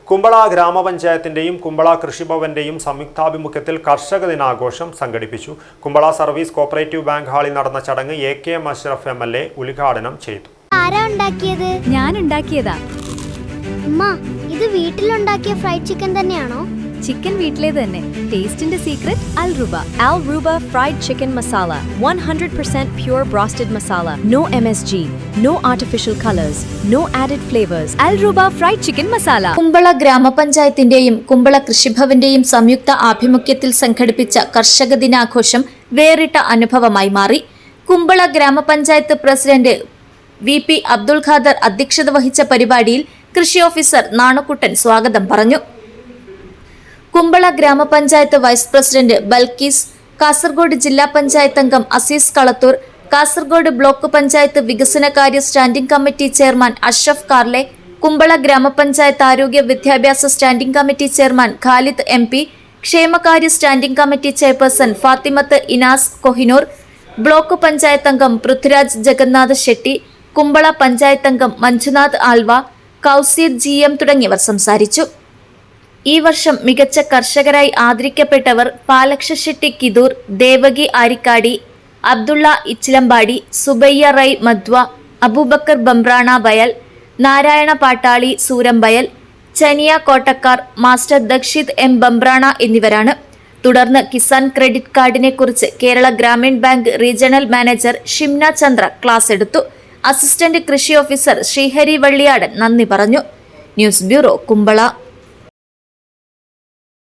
കുമ്പള ഗ്രാമപഞ്ചായത്തിന്റെയും കുമ്പള കൃഷിഭവന്റെയും സംയുക്താഭിമുഖ്യത്തിൽ കർഷക ദിനാഘോഷം സംഘടിപ്പിച്ചു. കുമ്പള സർവീസ് കോഓപ്പറേറ്റീവ് ബാങ്ക് ഹാളിൽ നടന്ന ചടങ്ങ് എ.കെ.എം. അഷ്റഫ് എം.എൽ.എ. ഉദ്ഘാടനം ചെയ്തു. ഞാൻ ഉണ്ടാക്കിയതാ. ഇത് വീട്ടിലുണ്ടാക്കിയ ഫ്രൈഡ് ചിക്കൻ തന്നെയാണോ? ചിക്കൻ വീട്ടിലേത് തന്നെ. ടേസ്റ്റിന്റെ secret Al Ruba fried chicken masala, 100% pure roasted masala, no MSG, no artificial colors, no added flavors. Al Ruba fried chicken masala. Kumbla ഗ്രാമപഞ്ചായത്തിന്റെയും കുമ്പള കൃഷിഭവന്റെയും സംയുക്ത ആഭിമുഖ്യത്തിൽ സംഘടിപ്പിച്ച കർഷക ദിനാഘോഷം വേറിട്ട അനുഭവമായി മാറി. കുമ്പള ഗ്രാമപഞ്ചായത്ത് പ്രസിഡന്റ് വി.പി. അബ്ദുൽ ഖാദർ അധ്യക്ഷത വഹിച്ച പരിപാടിയിൽ കൃഷി ഓഫീസർ നാണുക്കുട്ടൻ സ്വാഗതം പറഞ്ഞു. കുമ്പള ഗ്രാമപഞ്ചായത്ത് വൈസ് പ്രസിഡന്റ് ബൽക്കീസ്, കാസർഗോഡ് ജില്ലാ പഞ്ചായത്ത് അംഗം അസീസ് കളത്തൂർ, കാസർഗോഡ് ബ്ലോക്ക് പഞ്ചായത്ത് വികസനകാര്യ standing committee chairman Ashraf Karle, Kumbla ഗ്രാമപഞ്ചായത്ത് ആരോഗ്യ വിദ്യാഭ്യാസ standing committee chairman Khalid MP, ക്ഷേമകാര്യ standing committee chairperson Fathimath Inas Kohinoor, block panchayat അംഗം പൃഥ്വിരാജ് ജഗന്നാഥ് ഷെട്ടി, കുമ്പള പഞ്ചായത്ത് അംഗം മഞ്ജുനാഥ് ആൽവ, കൗസീർ GM തുടങ്ങിയവർ സംസാരിച്ചു. ഈ വർഷം മികച്ച കർഷകരായി ആദരിക്കപ്പെട്ടവർ പാലക്ഷശെട്ടി കിദൂർ, ദേവകി ആരിക്കാടി, അബ്ദുള്ള ഇച്ചിലമ്പാടി, സുബയ്യ റൈ മദ്വ, അബൂബക്കർ ബംബ്രാണ ബയൽ, നാരായണ പാട്ടാളി സൂരംബയൽ, ചനിയ കോട്ടക്കാർ, മാസ്റ്റർ ദക്ഷിത് M. ബംബ്രാണ എന്നിവരാണ്. തുടർന്ന് കിസാൻ ക്രെഡിറ്റ് കാർഡിനെ കുറിച്ച് Kerala Gramin bank regional manager Shimna Chandra class എടുത്തു. അസിസ്റ്റന്റ് കൃഷി ഓഫീസർ ശ്രീഹരി വള്ളിയാടൻ നന്ദി പറഞ്ഞു. News bureau, Kumbla.